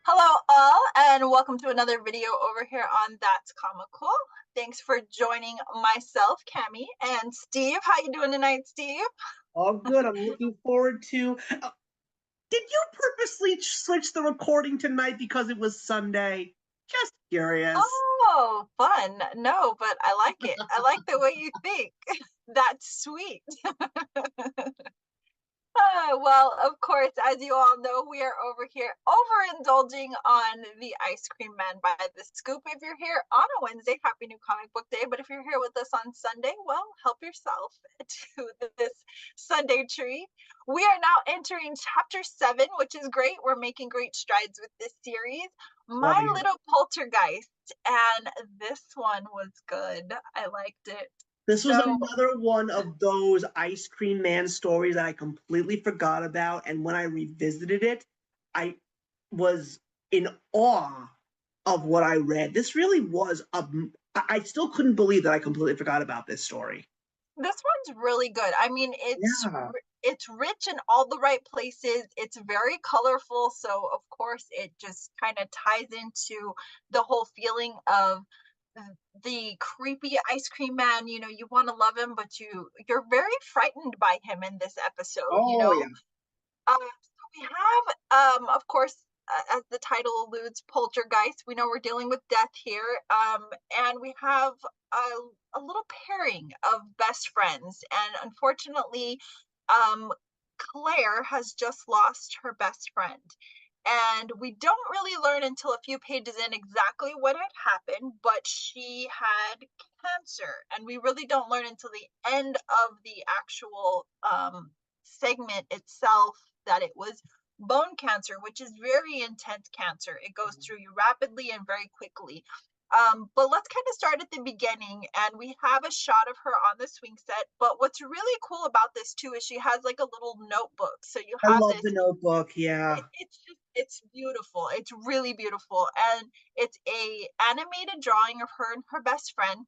Hello all, and welcome to another video over here on That's Comical. Thanks for joining myself, Cami, and Steve. How you doing tonight, Steve? All good. I'm looking forward to. Did you purposely switch the recording tonight because it was Sunday? Just curious. Oh, fun. No, but I like it. I like the way you think. That's sweet. Well, of course, as you all know, we are over here overindulging on the Ice Cream Man by the Scoop. If you're here on a Wednesday, happy new comic book day. But if you're here with us on Sunday, well, help yourself to this Sunday treat. We are now entering chapter 7, which is great. We're making great strides with this series. Love My it. Little Poltergeist, and this one was good. I liked it. This was So, another one of those Ice Cream Man stories that I completely forgot about. And when I revisited it, I was in awe of what I read. This really was a. I still couldn't believe that I completely forgot about this story. this one's really good. I mean, Yeah. it's rich in all the right places. It's very colorful, so of course it just kind of ties into the whole feeling of the creepy ice cream man. You know, you want to love him, but you're very frightened by him in this episode, you Oh know. yeah. So we have, of course, as the title alludes, poltergeist. We know we're dealing with death here, and we have a little pairing of best friends. And unfortunately, um, Claire has just lost her best friend. And we don't really learn until a few pages in exactly what had happened, but she had cancer. And we really don't learn until the end of the actual segment itself that it was bone cancer, which is very intense cancer. It goes through you rapidly and very quickly. But let's kind of start at the beginning, and we have a shot of her on the swing set. But what's really cool about this too is she has like a little notebook. So you I have love this. the Notebook. Yeah. It's beautiful. It's really beautiful, and it's a animated drawing of her and her best friend,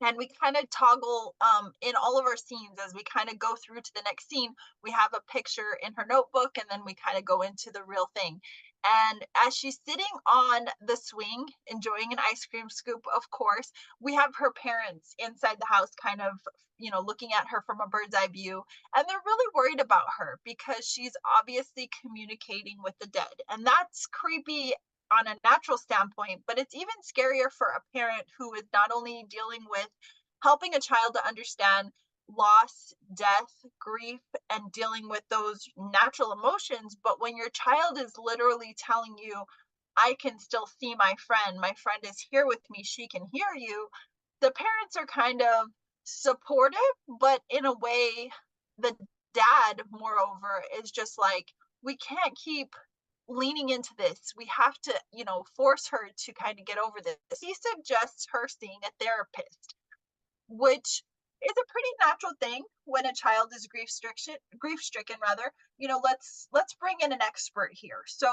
and we kind of toggle in all of our scenes as we kind of go through to the next scene. We have a picture in her notebook, and then we kind of go into the real thing. And as she's sitting on the swing enjoying an ice cream scoop, of course, we have her parents inside the house kind of, you know, looking at her from a bird's eye view, and they're really worried about her because she's obviously communicating with the dead, and that's creepy on a natural standpoint, but it's even scarier for a parent who is not only dealing with helping a child to understand loss, death, grief, and dealing with those natural emotions, but when your child is literally telling you, I can still see my friend is here with me, she can hear you, the parents are kind of supportive, but in a way, the dad, moreover, is just like, we can't keep leaning into this. We have to, you know, force her to kind of get over this. He suggests her seeing a therapist, which is a pretty natural thing when a child is grief stricken rather. You know, let's bring in an expert here. So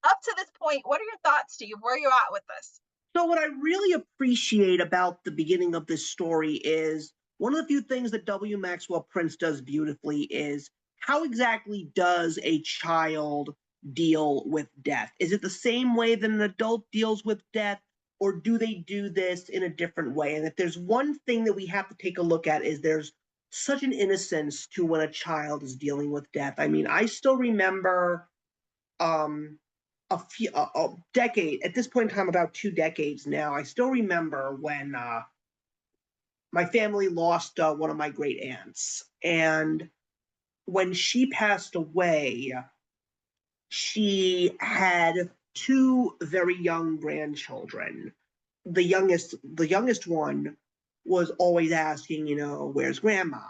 up to this point, what are your thoughts, Steve? Where are you at with this? So, what I really appreciate about the beginning of this story is one of the few things that W. Maxwell Prince does beautifully is how exactly does a child deal with death? Is it the same way that an adult deals with death, or do they do this in a different way? And if there's one thing that we have to take a look at, is there's such an innocence to when a child is dealing with death. I mean, I still remember um, a decade at this point in time, about 2 decades now. I still remember when my family lost one of my great aunts, and when she passed away, she had two very young grandchildren. The youngest one was always asking, where's grandma,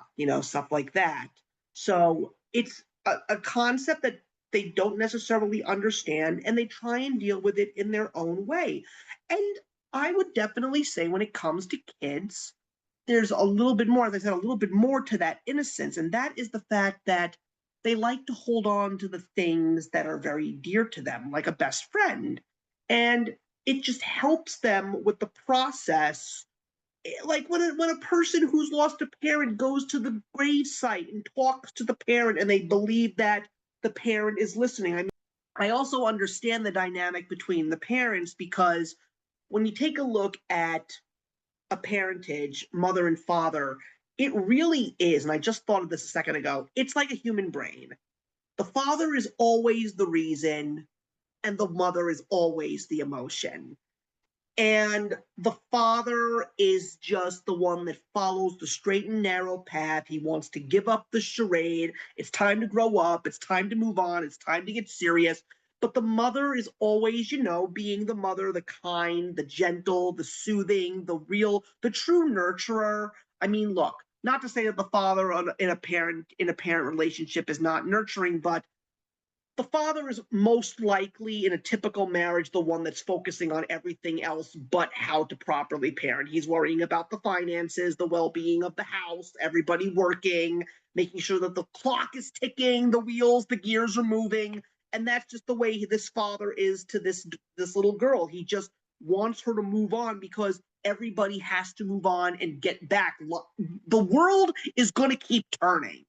stuff like that. So it's a concept that they don't necessarily understand, and they try and deal with it in their own way. And I would definitely say when it comes to kids, there's a little bit more, as I said, a little bit more to that innocence. And that is the fact that they like to hold on to the things that are very dear to them, like a best friend. And it just helps them with the process. Like when a person who's lost a parent goes to the grave site and talks to the parent, and they believe that the parent is listening. I mean, I also understand the dynamic between the parents because when you take a look at a parentage, mother and father, it really is, and I just thought of this a second ago, it's like a human brain. The father is always the reason, and the mother is always the emotion. And the father is just the one that follows the straight and narrow path. He wants to give up the charade. It's time to grow up. It's time to move on. It's time to get serious. But the mother is always, being the mother, the kind, the gentle, the soothing, the real, the true nurturer. I mean, look, not to say that the father in a parent relationship is not nurturing, but the father is most likely in a typical marriage the one that's focusing on everything else but how to properly parent. He's worrying about the finances, the well-being of the house, everybody working, making sure that the clock is ticking, the wheels, the gears are moving. And that's just the way this father is to this little girl. He just wants her to move on because everybody has to move on and get back. The world is going to keep turning,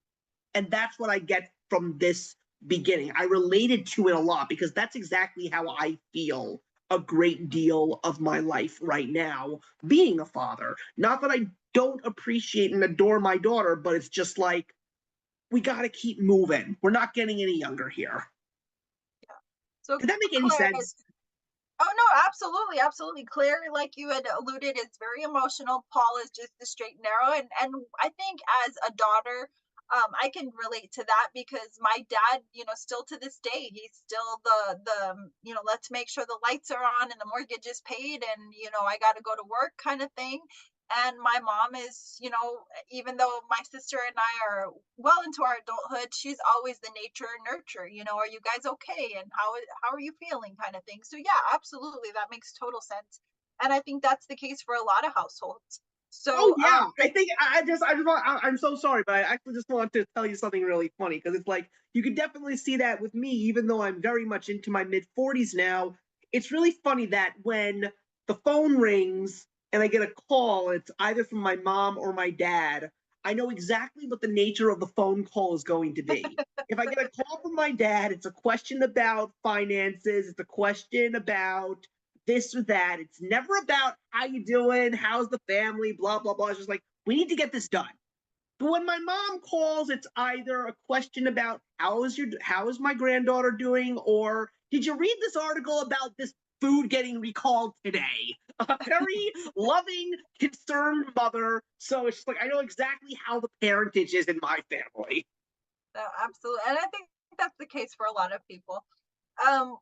and that's what I get from this beginning. I related to it a lot because that's exactly how I feel a great deal of my life right now, being a father. Not that I don't appreciate and adore my daughter, but it's just like, we got to keep moving. We're not getting any younger here. So Did that make any Claire sense? Oh no, absolutely, absolutely. Claire, like you had alluded, is very emotional. Paul is just the straight and narrow, and I think as a daughter, I can relate to that because my dad, still to this day, he's still the let's make sure the lights are on and the mortgage is paid, and I got to go to work kind of thing. And my mom is, even though my sister and I are well into our adulthood, she's always the nature and nurture. Are you guys okay? And how are you feeling, kind of thing. So yeah, absolutely, that makes total sense. And I think that's the case for a lot of households. Oh So yeah, I think I'm so sorry, but I actually just want to tell you something really funny because it's like you can definitely see that with me, even though I'm very much into my mid 40s now. It's really funny that when the phone rings and I get a call, it's either from my mom or my dad. I know exactly what the nature of the phone call is going to be. If I get a call from my dad, it's a question about finances, it's a question about this or that. It's never about how you doing, how's the family, blah blah blah. It's just like, we need to get this done. But when my mom calls, it's either a question about how is my granddaughter doing, or did you read this article about this food getting recalled today? A very loving, concerned mother. So it's just like, I know exactly how the parentage is in my family. no, absolutely, and I think that's the case for a lot of people.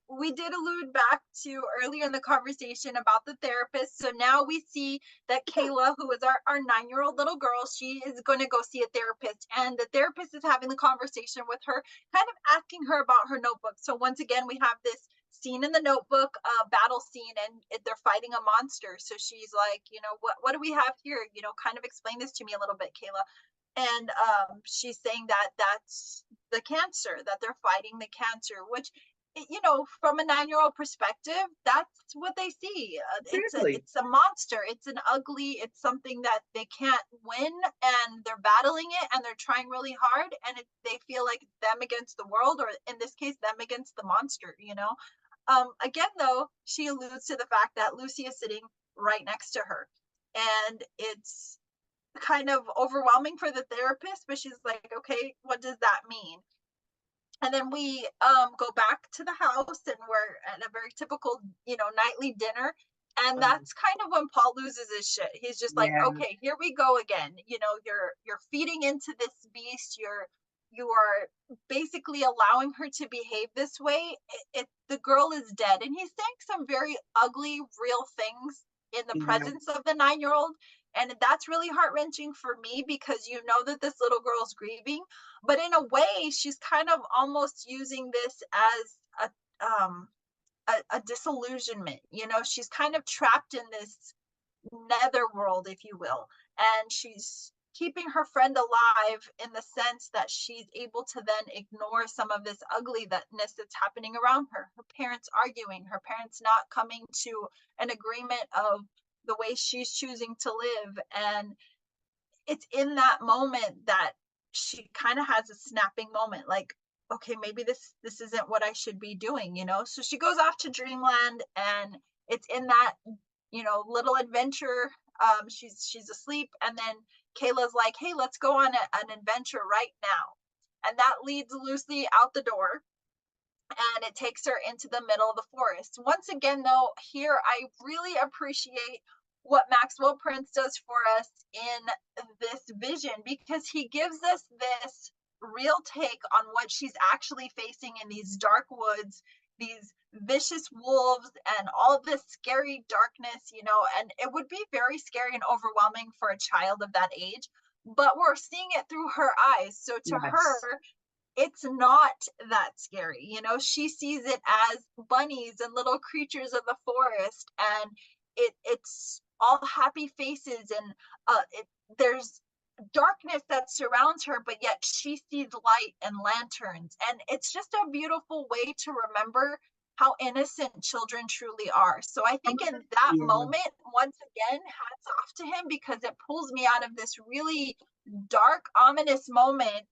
We did allude back to earlier in the conversation about the therapist. So now we see that Kayla, who is our 9-year-old little girl, she is going to go see a therapist. And the therapist is having the conversation with her, kind of asking her about her notebook. So once again, we have this scene in the notebook, battle scene, and they're fighting a monster. So she's like, what do we have here? Kind of explain this to me a little bit, Kayla. And she's saying that that's the cancer, that they're fighting the cancer, which, from a 9-year-old perspective, that's what they see. Exactly. It's a monster. It's an ugly. It's something that they can't win, and they're battling it, and they're trying really hard, and they feel like them against the world, or in this case, them against the monster. Again, though, she alludes to the fact that Lucy is sitting right next to her, and it's kind of overwhelming for the therapist, but she's like, okay, what does that mean? And then we go back to the house, and we're at a very typical, nightly dinner. And Um, that's kind of when Paul loses his shit. He's just like, yeah, okay, here we go again. You're feeding into this beast. You are basically allowing her to behave this way. The girl is dead, and he's saying some very ugly, real things in the yeah, presence of the 9-year-old. And that's really heart wrenching for me because that this little girl's grieving, but in a way she's kind of almost using this as a disillusionment. She's kind of trapped in this nether world, if you will, and she's keeping her friend alive in the sense that she's able to then ignore some of this ugliness that's happening around her parents arguing, her parents not coming to an agreement of the way she's choosing to live. And it's in that moment that she kind of has a snapping moment, like, okay, maybe this isn't what I should be doing, you know? So she goes off to dreamland, and it's in that, you know, little adventure. She's asleep, and then Kayla's like, hey, let's go on an adventure right now. And that leads Lucy out the door, and it takes her into the middle of the forest. Once again, though, here I really appreciate what Maxwell Prince does for us in this vision, because he gives us this real take on what she's actually facing in these dark woods, these vicious wolves, and all this scary darkness, you know, and it would be very scary and overwhelming for a child of that age. But we're seeing it through her eyes. So to her, Yes. it's not that scary. You know, she sees it as bunnies and little creatures of the forest, and it's all happy faces, and there's darkness that surrounds her, but yet she sees light and lanterns. And it's just a beautiful way to remember how innocent children truly are. So I think in that Yeah. moment, once again, hats off to him, because it pulls me out of this really dark, ominous moment,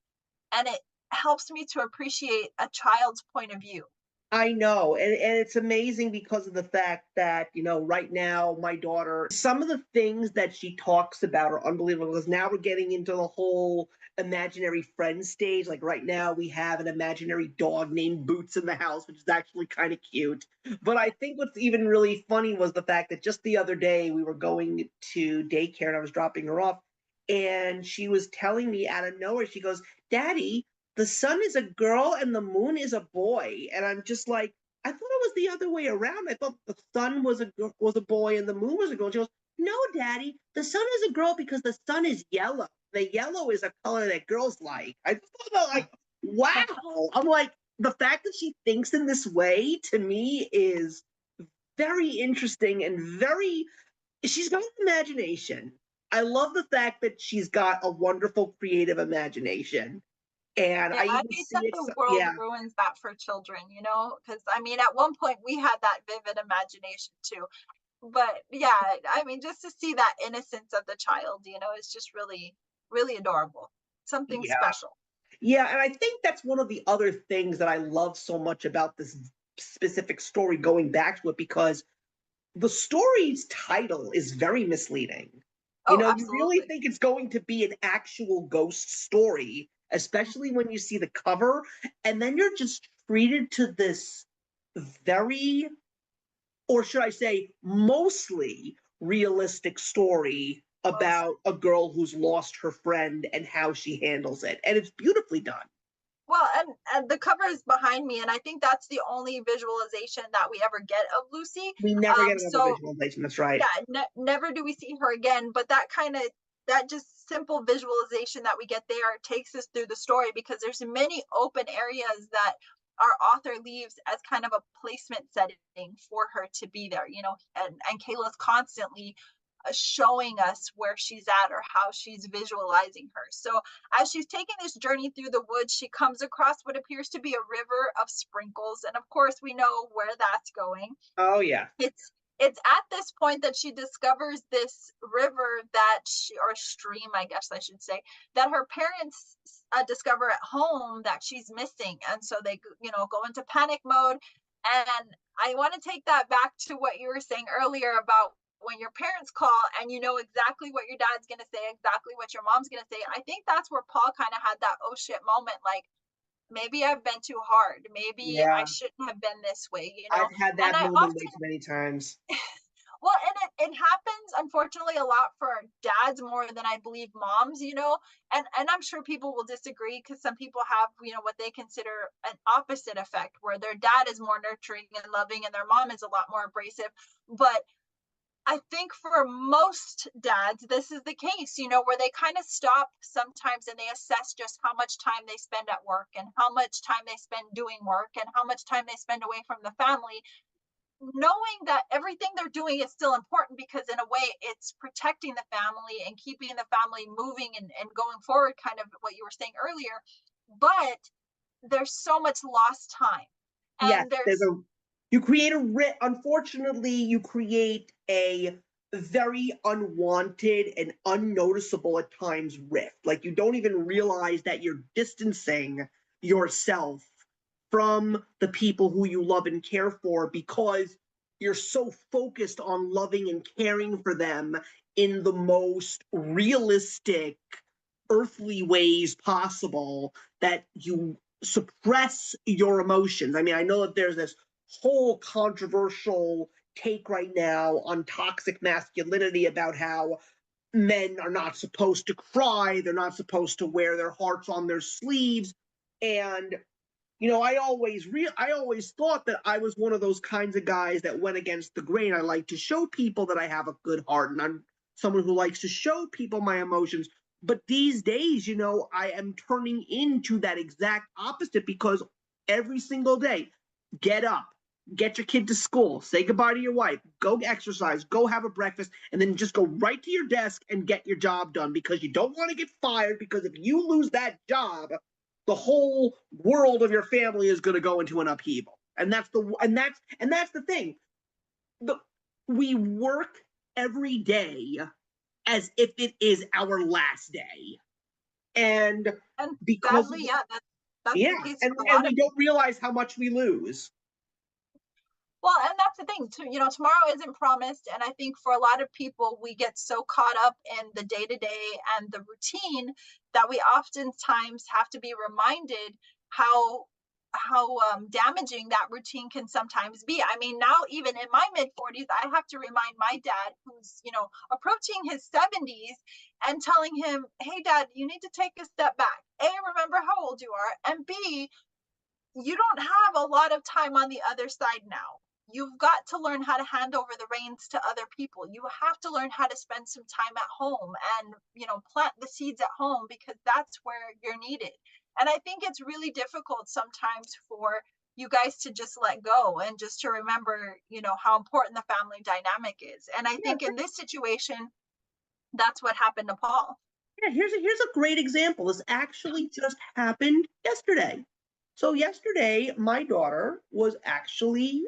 and it helps me to appreciate a child's point of view. I know, and it's amazing because of the fact that, right now, my daughter, some of the things that she talks about are unbelievable. Because now we're getting into the whole imaginary friend stage. Like right now, we have an imaginary dog named Boots in the house, which is actually kind of cute. But I think what's even really funny was the fact that just the other day we were going to daycare and I was dropping her off, and she was telling me out of nowhere, she goes, Daddy, the sun is a girl and the moon is a boy. And I'm just like, I thought it was the other way around. I thought the sun was a boy and the moon was a girl. She goes, no, Daddy, the sun is a girl because the sun is yellow. The yellow is a color that girls like. I just thought about, like, wow. I'm like, the fact that she thinks in this way to me is very interesting and very, she's got an imagination. I love the fact that she's got a wonderful creative imagination. And Yeah, I I even hate see that it. the world Yeah, ruins that for children, you know? Because I mean, at one point we had that vivid imagination too. But yeah, I mean, just to see that innocence of the child, you know, is just really, really adorable. Something yeah, special. yeah. And I think that's one of the other things that I love so much about this specific story, going back to it, because the story's title is very misleading. Oh, You really absolutely. think it's going to be an actual ghost story, especially when you see the cover, and then you're just treated to this very, or should I say, mostly realistic story Most. about a girl who's lost her friend and how she handles it. And it's beautifully done. Well, and the cover is behind me, and I think that's the only visualization that we ever get of Lucy. We never get another So visualization. That's right. yeah, never do we see her again. But that kind of, that just simple visualization that we get there takes us through the story, because there's many open areas that our author leaves as kind of a placement setting for her to be there, you know. And Kayla's constantly showing us where she's at or how she's visualizing her. So as she's taking this journey through the woods, she comes across what appears to be a river of sprinkles, and of course we know where that's going. Oh, yeah. It's at this point that she discovers this river that she, or stream, I guess I should say, that her parents discover at home that she's missing. And so they, you know, go into panic mode. And I want to take that back to what you were saying earlier about when your parents call and you know exactly what your dad's going to say, exactly what your mom's going to say. I think that's where Paul kind of had that oh shit moment, like, maybe I've been too hard. Maybe I Yeah. shouldn't have been this way, you know? I've had And that I moment way often, too many times. well, and it happens unfortunately a lot for dads more than I believe moms, you know. And I'm sure people will disagree, because some people have, you know, what they consider an opposite effect, where their dad is more nurturing and loving and their mom is a lot more abrasive. But I think for most dads, this is the case, you know, where they kind of stop sometimes and they assess just how much time they spend at work and how much time they spend doing work and how much time they spend away from the family, knowing that everything they're doing is still important, because in a way it's protecting the family and keeping the family moving and going forward, kind of what you were saying earlier. But there's so much lost time, Yes, and there's, you create unfortunately, you create a very unwanted and unnoticeable at times rift. Like you don't even realize that you're distancing yourself from the people who you love and care for because you're so focused on loving and caring for them in the most realistic, earthly ways possible that you suppress your emotions. I mean, I know that there's this whole controversial take right now on toxic masculinity about how men are not supposed to cry, they're not supposed to wear their hearts on their sleeves. And I always thought that I was one of those kinds of guys that went against the grain. I like to show people that I have a good heart, and I'm someone who likes to show people my emotions. But these days, I am turning into that exact opposite because every single day, get up, get your kid to school, say goodbye to your wife, go exercise, go have a breakfast, and then just go right to your desk and get your job done because you don't want to get fired. Because if you lose that job, the whole world of your family is going to go into an upheaval. And that's the thing. The, we work every day as if it is our last day. And And because sadly, yeah, that's yeah, the case and, for a and lot we of don't people. realize how much we lose. Well, and that's the thing too, tomorrow isn't promised. And I think for a lot of people, we get so caught up in the day to day and the routine that we oftentimes have to be reminded how damaging that routine can sometimes be. I mean, now even in my mid 40s, I have to remind my dad, who's approaching his 70s, and telling him, "Hey, Dad, you need to take a step back. A, remember how old you are, and B, you don't have a lot of time on the other side now. You've got to learn how to hand over the reins to other people. You have to learn how to spend some time at home and, plant the seeds at home because that's where you're needed." And I think it's really difficult sometimes for you guys to just let go and just to remember, how important the family dynamic is. And I Yeah, think in this situation, that's what happened to Paul. yeah. Here's a great example. This actually just happened yesterday. So yesterday, my daughter was actually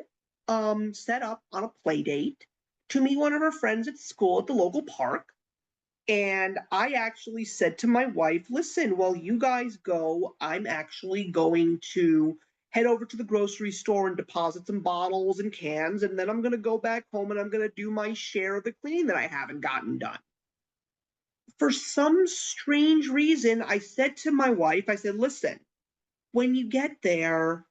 set up on a play date to meet one of her friends at school at the local park. And I actually said to my wife, listen, while you guys go, I'm actually going to head over to the grocery store and deposit some bottles and cans. And then I'm going to go back home and I'm going to do my share of the cleaning that I haven't gotten done. For some strange reason, I said to my wife, I said, listen, when you get there,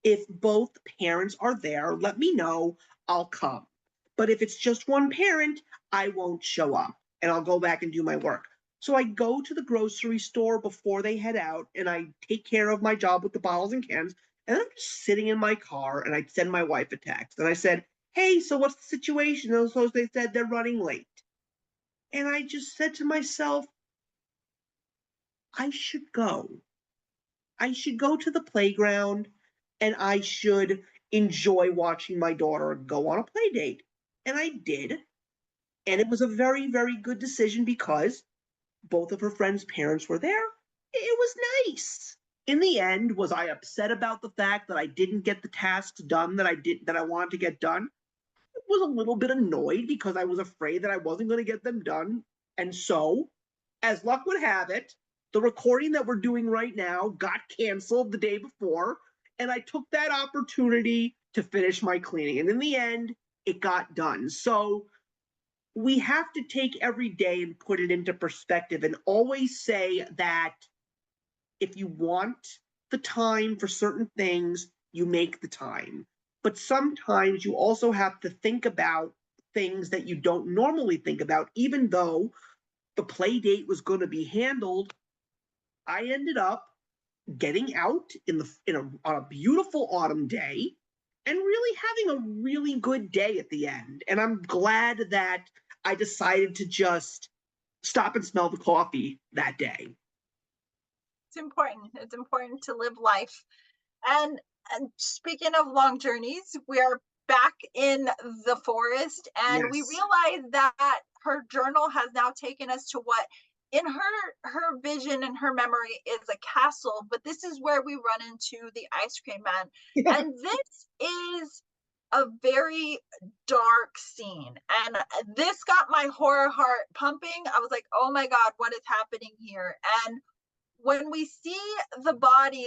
if both parents are there, let me know. I'll come. But if it's just one parent, I won't show up and I'll go back and do my work. So I go to the grocery store before they head out and I take care of my job with the bottles and cans. And I'm just sitting in my car and I send my wife a text and I said, hey, so what's the situation? And so they said they're running late. And I just said to myself, I should go. I should go to the playground and I should enjoy watching my daughter go on a play date. And I did. And it was a very, very good decision because both of her friends' parents were there. It was nice. In the end, was I upset about the fact that I didn't get the tasks done that I wanted to get done? I was a little bit annoyed because I was afraid that I wasn't going to get them done. And so, as luck would have it, the recording that we're doing right now got canceled the day before, and I took that opportunity to finish my cleaning. And in the end, it got done. So we have to take every day and put it into perspective and always say that if you want the time for certain things, you make the time. But sometimes you also have to think about things that you don't normally think about, even though the play date was going to be handled. I ended up getting out on a beautiful autumn day and really having a really good day at the end. And I'm glad that I decided to just stop and smell the coffee that day. It's important. It's important to live life. And speaking of long journeys, we are back in the forest, and we Yes. realize that her journal has now taken us to what in her vision and her memory is a castle, but this is where we run into the ice cream man. And this is a very dark scene, and this got my horror heart pumping. I was like, oh my god, what is happening here? And when we see the body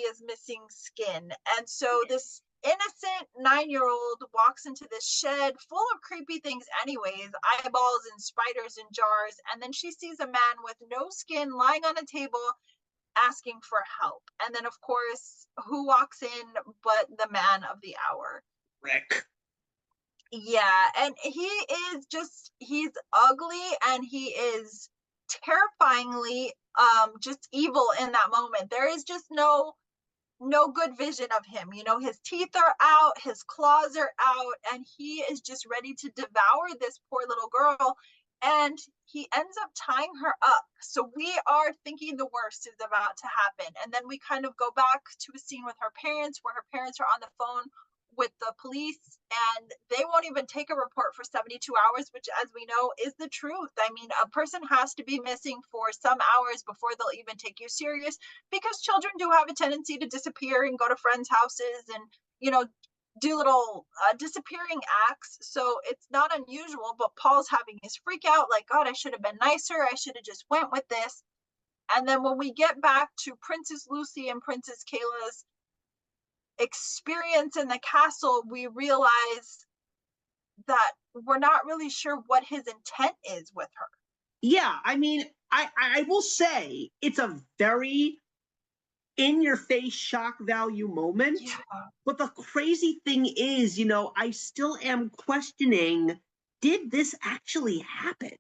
is missing skin. And so this innocent 9-year-old walks into this shed full of creepy things anyways, eyeballs and spiders in jars, and then she sees a man with no skin lying on a table asking for help. And then of course, who walks in but the man of the hour? Rick. Yeah, and he's ugly and he is terrifyingly just evil in that moment. There is just no good vision of him. You know, his teeth are out, his claws are out, and he is just ready to devour this poor little girl. And he ends up tying her up. So we are thinking the worst is about to happen. And then we kind of go back to a scene with her parents where her parents are on the phone with the police and they won't even take a report for 72 hours, which, as we know, is the truth. I mean, a person has to be missing for some hours before they'll even take you serious, because children do have a tendency to disappear and go to friends' houses and, you know, do little disappearing acts. So it's not unusual, but Paul's having his freak out like, God, I should have been nicer. I should have just went with this. And then when we get back to Princess Lucy and Princess Kayla's experience in the castle, we realize that we're not really sure what his intent is with her. Yeah, I mean, I will say it's a very in your face shock value moment. Yeah. But the crazy thing is, I still am questioning, did this actually happen?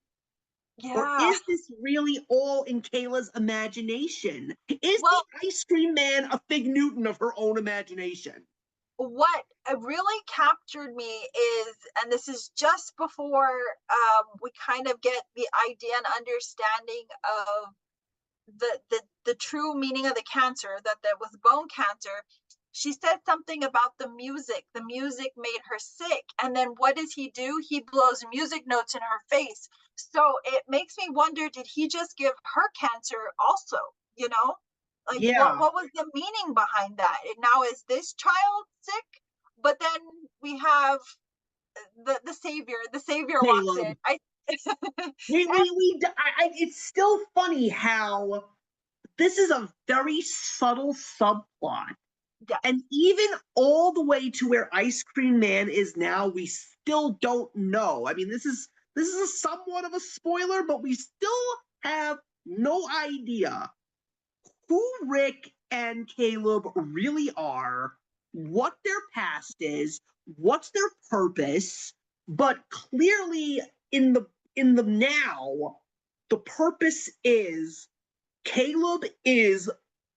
Or Yeah. is this really all in Kayla's imagination? Is the Well, ice cream man a Fig Newton of her own imagination? what really captured me is, and this is just before we kind of get the idea and understanding of the true meaning of the cancer, that there was bone cancer. She said something about the music. The music made her sick. And then what does he do? He blows music notes in her face. So it makes me wonder, did he just give her cancer also? You know? Like Yeah, what was the meaning behind that? Now is this child sick? But then we have the savior. The savior walks in. Caleb. It's still funny how this is a very subtle subplot. yeah, And even all the way to where Ice Cream Man is now, we still don't know. I mean, this is a somewhat of a spoiler, but we still have no idea who Rick and Caleb really are, what their past is, what's their purpose. But clearly in the now, the purpose is Caleb is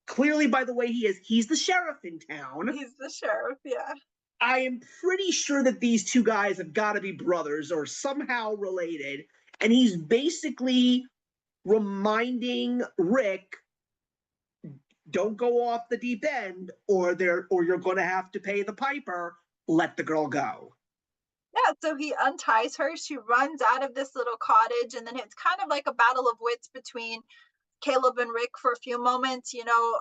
clearly, by the way he is, he's the sheriff in town. he's the sheriff. Yeah. I am pretty sure that these two guys have got to be brothers or somehow related. And he's basically reminding Rick, don't go off the deep end or you're going to have to pay the piper. Let the girl go. Yeah, so he unties her. She runs out of this little cottage, and then it's kind of like a battle of wits between Caleb and Rick for a few moments. You know,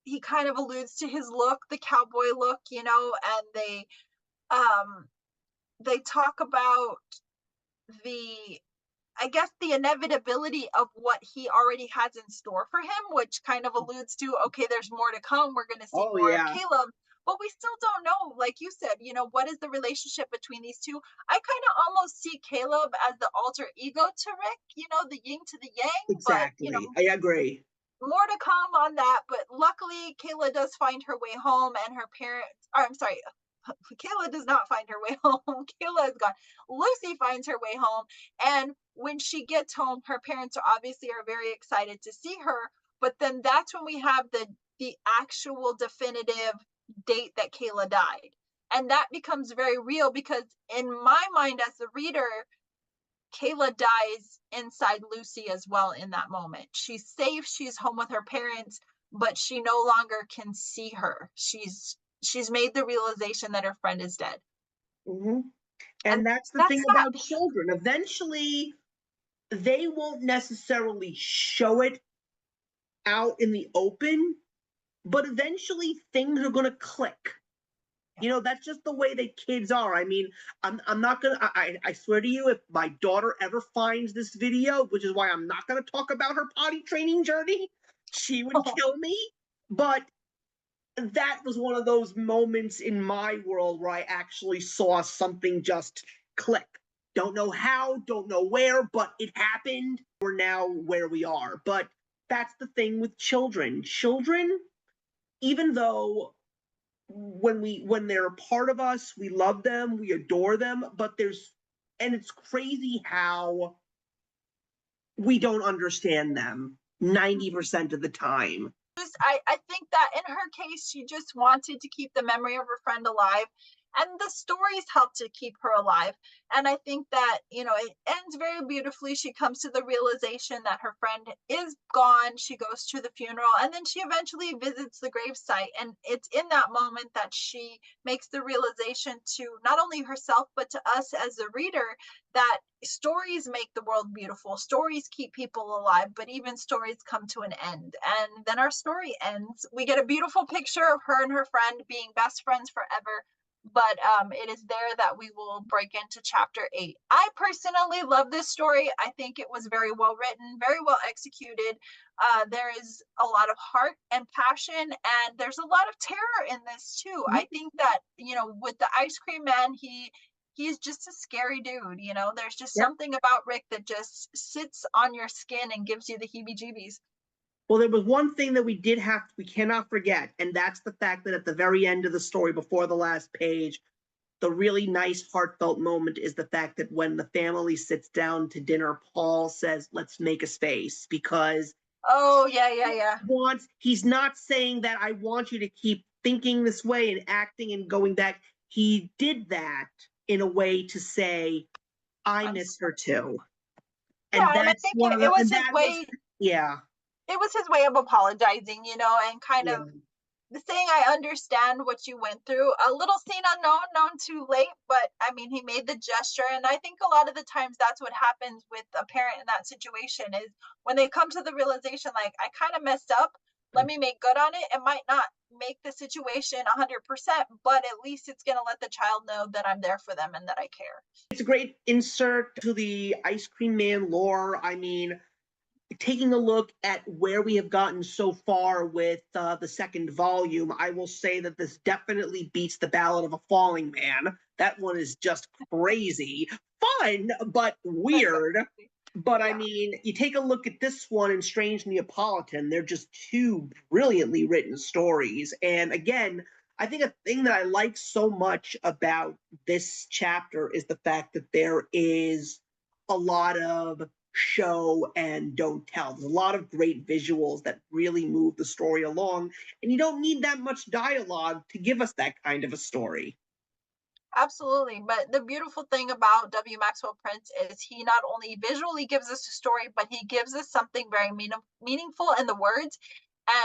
he kind of alludes to his look, the cowboy look, you know, and they talk about the, I guess, the inevitability of what he already has in store for him, which kind of alludes to, okay, there's more to come. We're going to see Oh more of yeah, Caleb, but we still don't know. Like you said, you know, what is the relationship between these two? I kind of almost see Caleb as the alter ego to Rick, you know, the yin to the yang, but, you know, exactly. I agree. more to come on that. But luckily, Kayla does find her way home, and her parents, or I'm sorry, Kayla does not find her way home. Kayla is gone. Lucy finds her way home. And when she gets home, her parents are very excited to see her. But then that's when we have the actual definitive date that Kayla died. And that becomes very real, because in my mind as the reader, Kayla dies inside Lucy as well in that moment. She's safe, she's home with her parents, but she no longer can see her. She's made the realization that her friend is dead. Mm-hmm. And And that's the that's thing sad. about children. Eventually, they won't necessarily show it out in the open, but eventually things are going to click. You know, that's just the way that kids are. I mean, I'm not gonna. I swear to you, if my daughter ever finds this video, which is why I'm not gonna talk about her potty training journey, she would kill me. But that was one of those moments in my world where I actually saw something just click. Don't know how, don't know where, but it happened. We're now where we are. But that's the thing with children. Children, even though when they're a part of us, we love them, we adore them, but it's crazy how we don't understand them 90% of the time. I think that in her case, she just wanted to keep the memory of her friend alive. And the stories help to keep her alive. And I think that, it ends very beautifully. She comes to the realization that her friend is gone. She goes to the funeral and then she eventually visits the gravesite. And it's in that moment that she makes the realization to not only herself, but to us as the reader, that stories make the world beautiful. Stories keep people alive, but even stories come to an end. And then our story ends. We get a beautiful picture of her and her friend being best friends forever. But it is there that we will break into chapter 8. I personally love this story. I think it was very well written, very well executed. There is a lot of heart and passion, and there's a lot of terror in this too. I think that, with the ice cream man, he's just a scary dude. There's just Yep. something about Rick that just sits on your skin and gives you the heebie-jeebies. Well, there was one thing that we cannot forget, and that's the fact that at the very end of the story, before the last page, the really nice, heartfelt moment is the fact that when the family sits down to dinner, Paul says, "Let's make a space," because Oh, yeah. he's not saying that I want you to keep thinking this way and acting and going back. He did that in a way to say, I miss her too. And Yeah, and I that's think one of it the, was and his that was, way. yeah, It was his way of apologizing, and kind yeah, of saying, I understand what you went through. A little seen unknown, known too late, but I mean, he made the gesture. And I think a lot of the times that's what happens with a parent in that situation is when they come to the realization, like, I kind of messed up. Let me make good on it. It might not make the situation 100%, but at least it's going to let the child know that I'm there for them and that I care. it's a great insert to the ice cream man lore. I mean, taking a look at where we have gotten so far with the second volume, I will say that this definitely beats the Ballad of a Falling Man. That one is just crazy, fun, but weird. But I Yeah. mean, you take a look at this one and Strange Neapolitan, they're just two brilliantly written stories. And again, I think a thing that I like so much about this chapter is the fact that there is a lot of show and don't tell. There's a lot of great visuals that really move the story along, and you don't need that much dialogue to give us that kind of a story. Absolutely. But the beautiful thing about W. Maxwell Prince is he not only visually gives us a story, but he gives us something very meaningful in the words.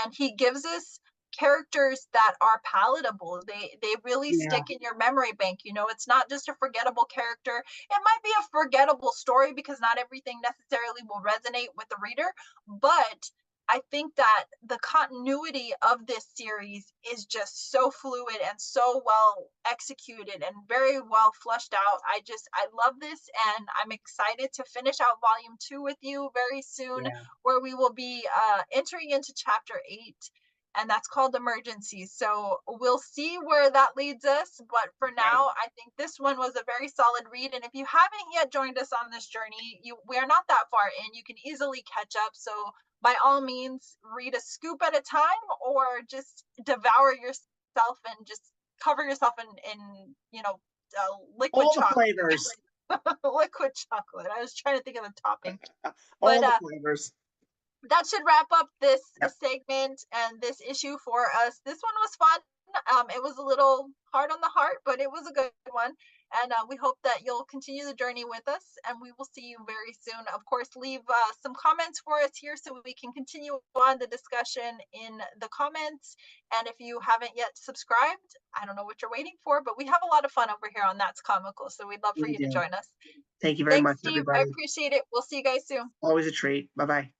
And he gives us characters that are palatable. They really Yeah, stick in your memory bank. It's not just a forgettable character. It might be a forgettable story because not everything necessarily will resonate with the reader, but I think that the continuity of this series is just so fluid and so well executed and very well flushed out. I love this, and I'm excited to finish out volume 2 with you very soon, yeah. where we will be entering into chapter 8, and that's called Emergencies. So we'll see where that leads us. But for Right. now, I think this one was a very solid read. And if you haven't yet joined us on this journey, we are not that far in. You can easily catch up. So by all means, read a scoop at a time, or just devour yourself and just cover yourself in liquid All the chocolate. flavors. Liquid chocolate. I was trying to think of the topping, but All the flavors. that should wrap up this Yep. segment and this issue for us. This one was fun. It was a little hard on the heart, but it was a good one. And we hope that you'll continue the journey with us, and we will see you very soon. Of course, leave some comments for us here so we can continue on the discussion in the comments. And if you haven't yet subscribed, I don't know what you're waiting for, but we have a lot of fun over here on That's Comical. So we'd love for We you to do. join us. Thank you very Thanks, much, Steve. I everybody. appreciate it. We'll see you guys soon. Always a treat. Bye bye.